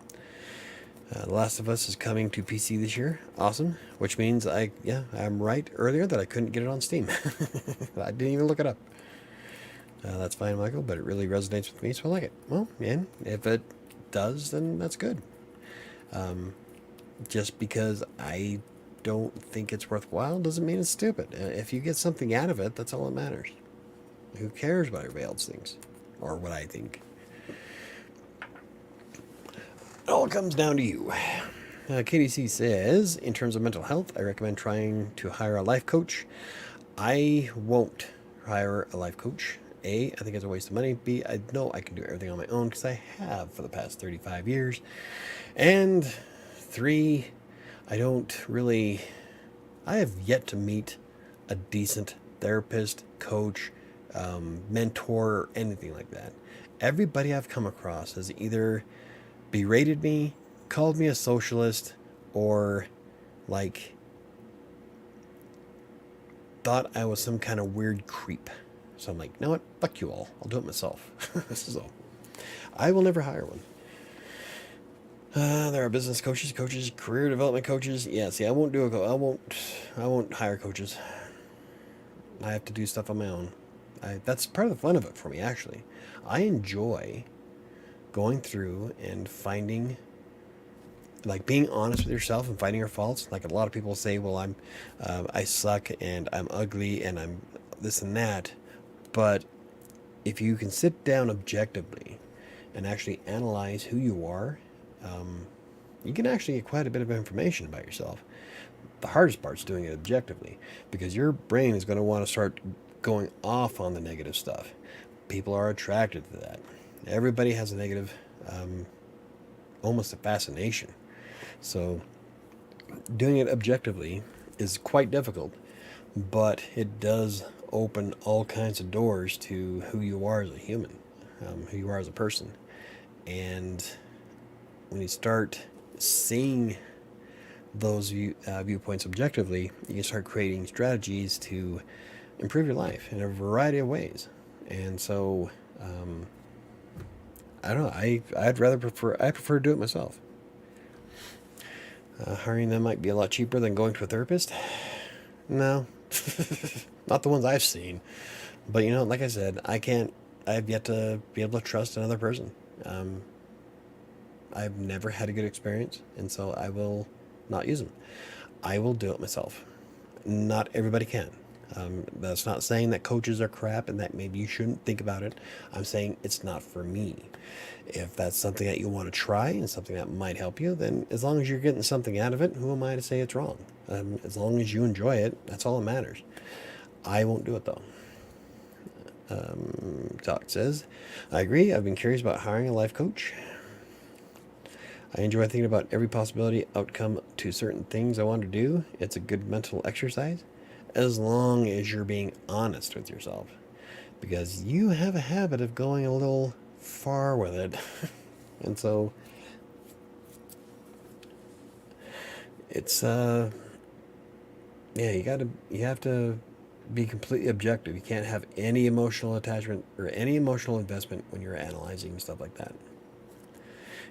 The Last of Us is coming to PC this year. Awesome. Which means I'm right earlier that I couldn't get it on Steam. I didn't even look it up. That's fine, Michael, but it really resonates with me, so I like it. Well, man, if it does, then that's good. Just because I don't think it's worthwhile doesn't mean it's stupid. If you get something out of it, that's all that matters. Who cares what everybody else thinks? Or what I think? It all comes down to you. KDC says, in terms of mental health, I recommend trying to hire a life coach. I won't hire a life coach. A, I think it's a waste of money. B, I know I can do everything on my own because I have for the past 35 years. And 3, I have yet to meet a decent therapist, coach, mentor, or anything like that. Everybody I've come across has either berated me, called me a socialist, or like thought I was some kind of weird creep. So I'm like, you know what? Fuck you all. I'll do it myself. So I will never hire one. There are business coaches, career development coaches. Yeah, see, I won't hire coaches. I have to do stuff on my own. That's part of the fun of it for me, actually. I enjoy going through and finding like being honest with yourself and fighting your faults. Like a lot of people say, well, I suck and I'm ugly and I'm this and that. But if you can sit down objectively and actually analyze who you are, you can actually get quite a bit of information about yourself. The hardest part's doing it objectively, because your brain is going to want to start going off on the negative stuff. People are attracted to that. Everybody has a negative, almost a fascination. So doing it objectively is quite difficult, but it does open all kinds of doors to who you are as a human, who you are as a person. And when you start seeing those viewpoints objectively, you can start creating strategies to improve your life in a variety of ways. And so, I don't know. I prefer to do it myself. Hiring them might be a lot cheaper than going to a therapist. No, not the ones I've seen. But like I said, I've yet to be able to trust another person. I've never had a good experience, and so I will not use them. I will do it myself. Not everybody can. That's not saying that coaches are crap and that maybe you shouldn't think about it. I'm saying it's not for me. If that's something that you want to try and something that might help you, then as long as you're getting something out of it, who am I to say it's wrong? As long as you enjoy it, that's all that matters. I won't do it though. Doc says, I agree. I've been curious about hiring a life coach. I enjoy thinking about every possibility outcome to certain things I want to do. It's a good mental exercise, as long as you're being honest with yourself, because you have a habit of going a little far with it. And so it's yeah, you have to be completely objective. You can't have any emotional attachment or any emotional investment when you're analyzing stuff like that.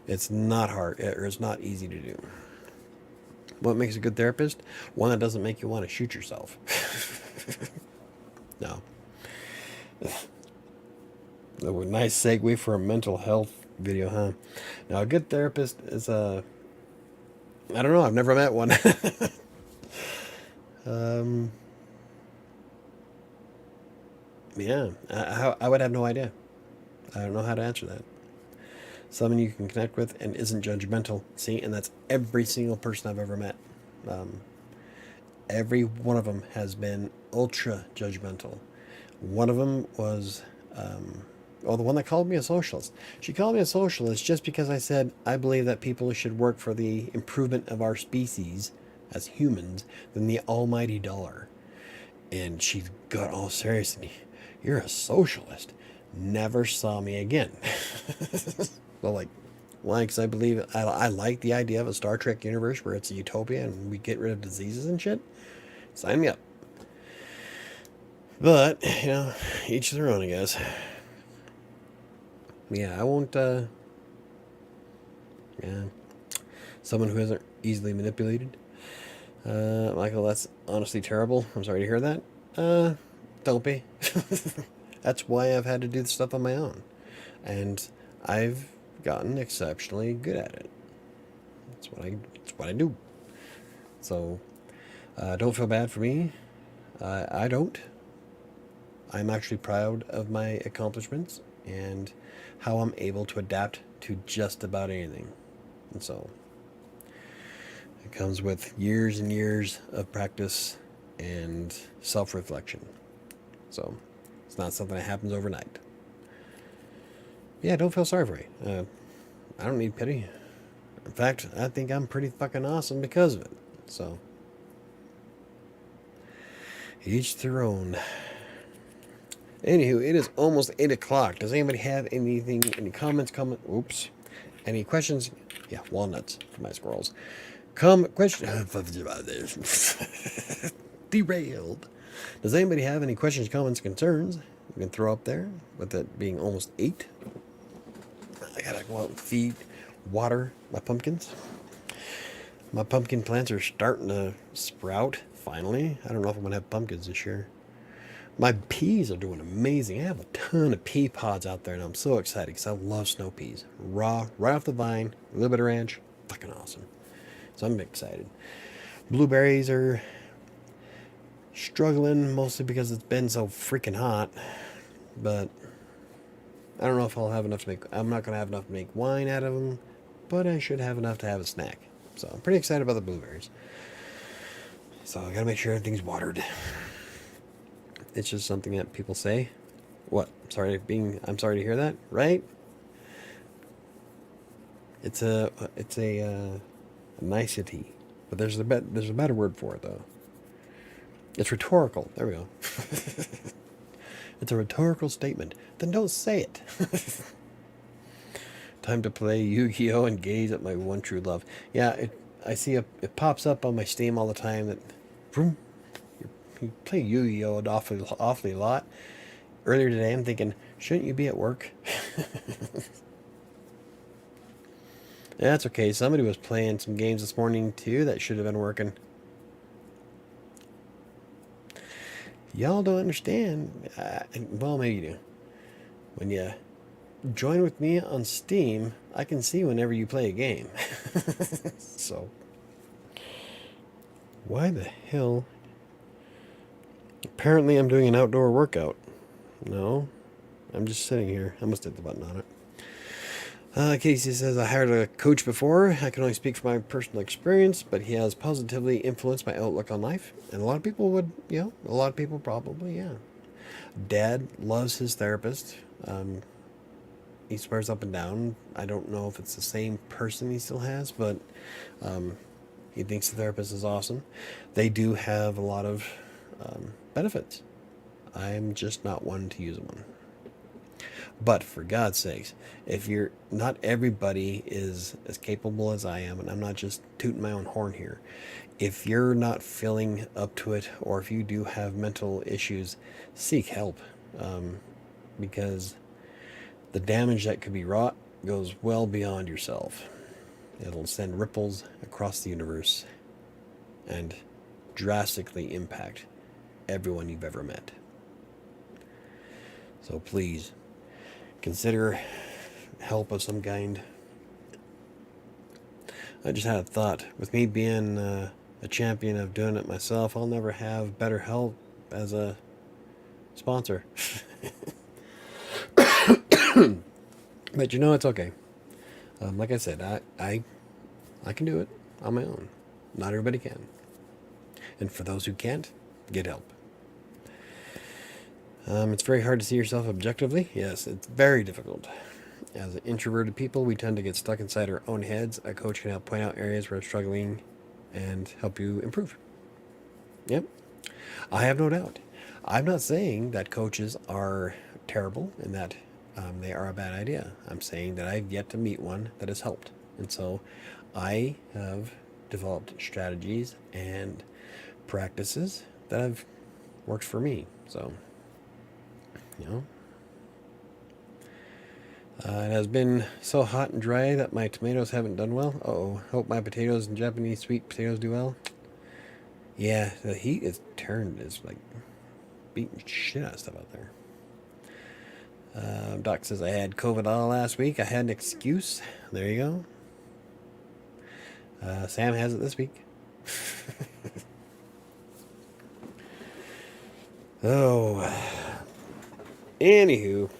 It's not hard, or it's not easy to do. What makes a good therapist? One that doesn't make you want to shoot yourself. No. A nice segue for a mental health video, huh? Now, a good therapist is I don't know, I've never met one. Yeah, I would have no idea. I don't know how to answer that. Someone you can connect with and isn't judgmental. See, and that's every single person I've ever met. Every one of them has been ultra judgmental. One of them was, the one that called me a socialist. She called me a socialist just because I said I believe that people should work for the improvement of our species as humans than the almighty dollar. And she got all serious and you're a socialist. Never saw me again. Well, why? Because I believe I like the idea of a Star Trek universe where it's a utopia and we get rid of diseases and shit. Sign me up. But each their own, I guess. Yeah, I won't. Yeah, someone who isn't easily manipulated. Michael, that's honestly terrible. I'm sorry to hear that. Don't be. That's why I've had to do the stuff on my own, and I've gotten exceptionally good at it. That's what I do. So, don't feel bad for me. I don't. I'm actually proud of my accomplishments and how I'm able to adapt to just about anything. And so, it comes with years and years of practice and self-reflection. So, it's not something that happens overnight. Yeah, don't feel sorry for me. I don't need pity. In fact, I think I'm pretty fucking awesome because of it. So, each their own. Anywho, it is almost 8 o'clock. Does anybody have anything, any comments, oops, any questions? Yeah, walnuts for my squirrels. Question. Derailed. Does anybody have any questions, comments, concerns? You can throw up there, with it being almost 8. I gotta go out and feed, water my pumpkins. My pumpkin plants are starting to sprout, finally. I don't know if I'm gonna have pumpkins this year. My peas are doing amazing. I have a ton of pea pods out there, and I'm so excited because I love snow peas. Raw, right off the vine, a little bit of ranch. Fucking awesome. So I'm excited. Blueberries are struggling mostly because it's been so freaking hot. But I don't know if I'll have enough to make. I'm not going to have enough to make wine out of them, but I should have enough to have a snack. So I'm pretty excited about the blueberries. So I got to make sure everything's watered. It's just something that people say. What? I'm sorry to hear that. Right? It's a nicety, but there's a better word for it though. It's rhetorical. There we go. It's a rhetorical statement. Then don't say it. Time to play Yu-Gi-Oh and gaze at my one true love. Yeah, it pops up on my Steam all the time that, vroom, you play Yu-Gi-Oh an awfully lot. Earlier today, I'm thinking, shouldn't you be at work? That's okay. Somebody was playing some games this morning too that should have been working. Y'all don't understand. Well, maybe you do. When you join with me on Steam, I can see whenever you play a game. So, why the hell? Apparently, I'm doing an outdoor workout. No, I'm just sitting here. I must hit the button on it. Casey says, I hired a coach before. I can only speak from my personal experience, but he has positively influenced my outlook on life. And a lot of people would, a lot of people probably, yeah. Dad loves his therapist. He swears up and down. I don't know if it's the same person he still has, but he thinks the therapist is awesome. They do have a lot of benefits. I'm just not one to use one. But for God's sakes, not everybody is as capable as I am, and I'm not just tooting my own horn here. If you're not feeling up to it, or if you do have mental issues, seek help. Because the damage that could be wrought goes well beyond yourself. It'll send ripples across the universe and drastically impact everyone you've ever met. So please, consider help of some kind. I just had a thought. With me being a champion of doing it myself, I'll never have better help as a sponsor. But it's okay. Like I said, I can do it on my own. Not everybody can. And for those who can't, get help. It's very hard to see yourself objectively. Yes, it's very difficult. As introverted people, we tend to get stuck inside our own heads. A coach can help point out areas where we're struggling and help you improve. Yep. I have no doubt. I'm not saying that coaches are terrible and that they are a bad idea. I'm saying that I've yet to meet one that has helped. And so I have developed strategies and practices that have worked for me. So, it has been so hot and dry that my tomatoes haven't done well. Uh-oh. Hope my potatoes and Japanese sweet potatoes do well. Yeah, the heat is like beating shit out of stuff out there. Doc says I had COVID all last week. I had an excuse. There you go. Sam has it this week. Oh. Anywho.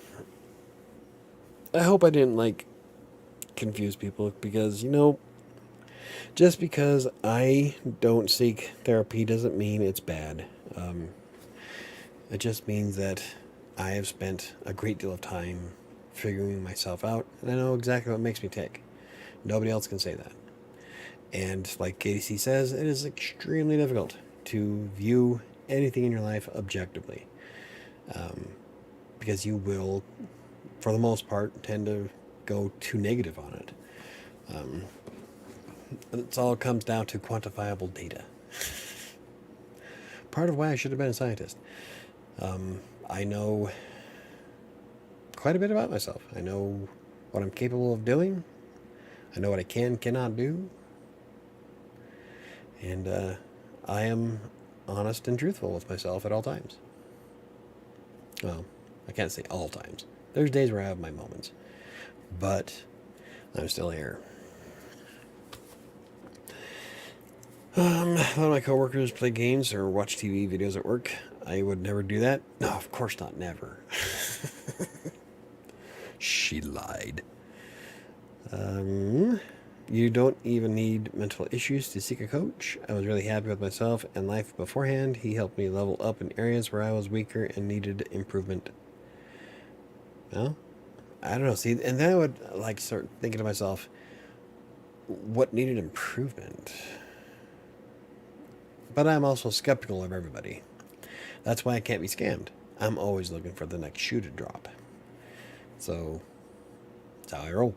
I hope I didn't confuse people because, just because I don't seek therapy doesn't mean it's bad. It just means that I have spent a great deal of time figuring myself out, and I know exactly what makes me tick. Nobody else can say that. And like Casey says, it is extremely difficult to view anything in your life objectively. Because you will, for the most part, tend to go too negative on it. It all comes down to quantifiable data. Part of why I should have been a scientist. I know quite a bit about myself. I know what I'm capable of doing. I know what I cannot do. And I am honest and truthful with myself at all times. Well, I can't say all times. There's days where I have my moments. But I'm still here. A lot of my coworkers play games or watch TV videos at work. I would never do that. No, of course not, never. She lied. You don't even need mental issues to seek a coach. I was really happy with myself and life beforehand. He helped me level up in areas where I was weaker and needed improvement. Well, I don't know. See, and then I would like start thinking to myself, what needed improvement? But I'm also skeptical of everybody. That's why I can't be scammed. I'm always looking for the next shoe to drop. So, that's how I roll.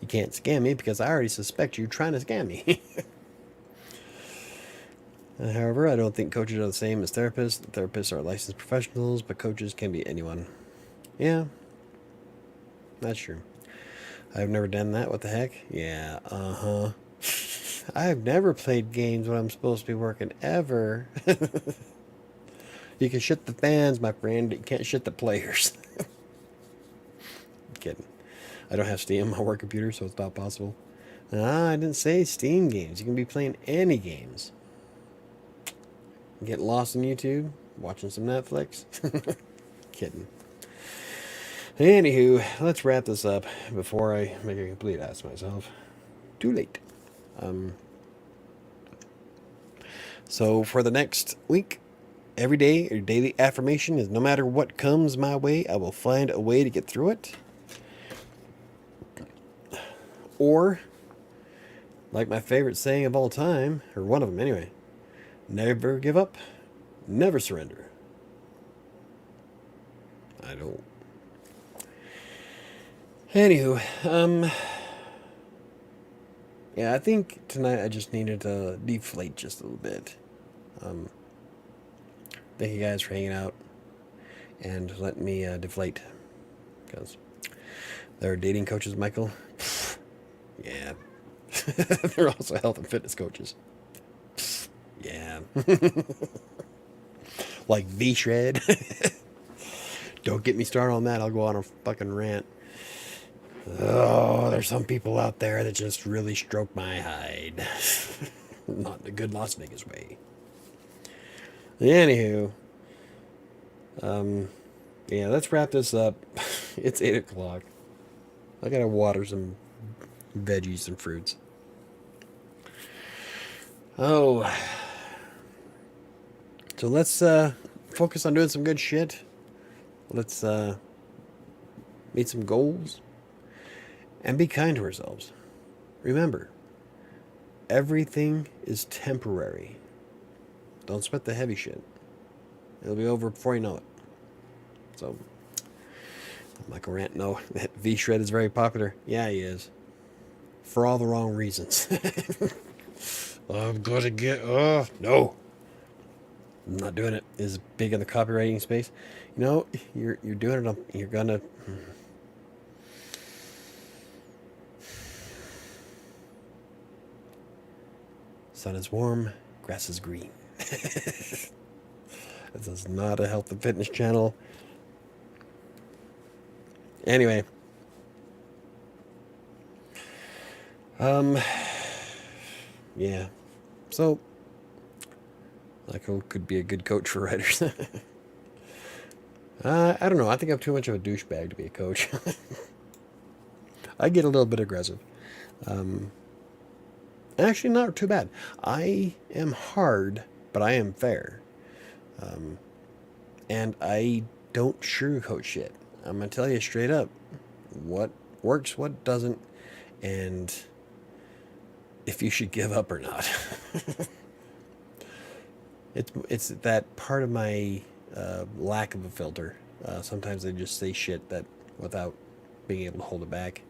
You can't scam me because I already suspect you trying to scam me. However, I don't think coaches are the same as therapists. Therapists are licensed professionals, but coaches can be anyone. Yeah, that's true. I've never done that. What the heck? Yeah, uh-huh. I've never played games when I'm supposed to be working, ever. You can shit the fans, my friend. You can't shit the players. I'm kidding. I don't have Steam on my work computer, so it's not possible. I didn't say Steam games. You can be playing any games. Get lost on YouTube, watching some Netflix. Kidding. Anywho, let's wrap this up before I make a complete ass of myself. Too late. So for the next week, every day, your daily affirmation is no matter what comes my way, I will find a way to get through it. Or, like my favorite saying of all time, or one of them anyway, never give up, never surrender. I don't. Anywho, yeah, I think tonight I just needed to deflate just a little bit. Thank you guys for hanging out and letting me deflate. Because there are dating coaches, Michael. Yeah. They're also health and fitness coaches. Yeah. Like V-Shred. Don't get me started on that. I'll go on a fucking rant. Oh, there's some people out there that just really stroke my hide. Not in a good Las Vegas way. Anywho. Yeah, let's wrap this up. It's 8 o'clock. I gotta water some veggies and fruits. Oh. So let's focus on doing some good shit. Let's meet some goals. And be kind to ourselves. Remember, everything is temporary. Don't sweat the heavy shit. It'll be over before you know it. So, Michael Rant, no, V-Shred is very popular. Yeah, he is. For all the wrong reasons. I'm gonna get, no. I'm not doing it. It's big in the copywriting space. You know, you're doing it, you're gonna... Sun is warm, grass is green. This is not a health and fitness channel. Anyway. Yeah. So, Michael could be a good coach for writers. I don't know. I think I'm too much of a douchebag to be a coach. I get a little bit aggressive. Actually, not too bad. I am hard, but I am fair. And I don't sugarcoat shit. I'm going to tell you straight up what works, what doesn't, and if you should give up or not. It's that part of my lack of a filter. Sometimes I just say shit that without being able to hold it back.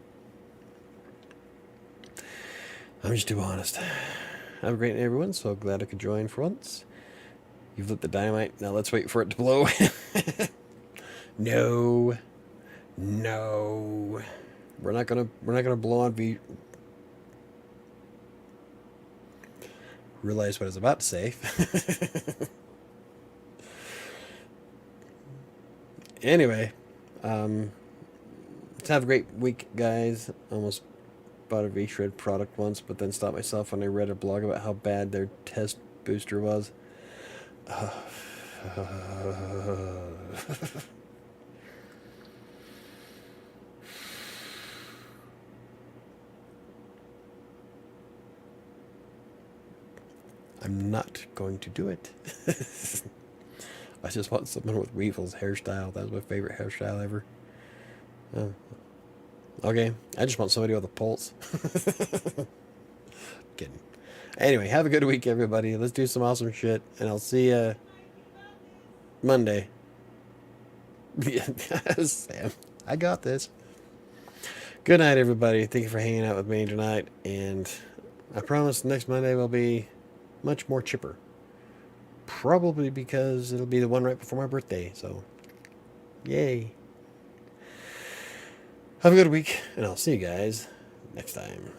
I'm just too honest. Have a great night, everyone. So glad I could join for once. You've lit the dynamite. Now let's wait for it to blow. No. We're not gonna blow on V. Realize what I was about to say. Anyway, let's have a great week, guys. Almost bought a V-Shred product once, but then stopped myself when I read a blog about how bad their test booster was. I'm not going to do it. I just want someone with Weevil's hairstyle. That was my favorite hairstyle ever. Oh. Okay, I just want somebody with a pulse. Kidding. Anyway, have a good week, everybody. Let's do some awesome shit, and I'll see you Monday. Sam, I got this. Good night, everybody. Thank you for hanging out with me tonight, and I promise next Monday will be much more chipper. Probably because it'll be the one right before my birthday, so yay. Have a good week, and I'll see you guys next time.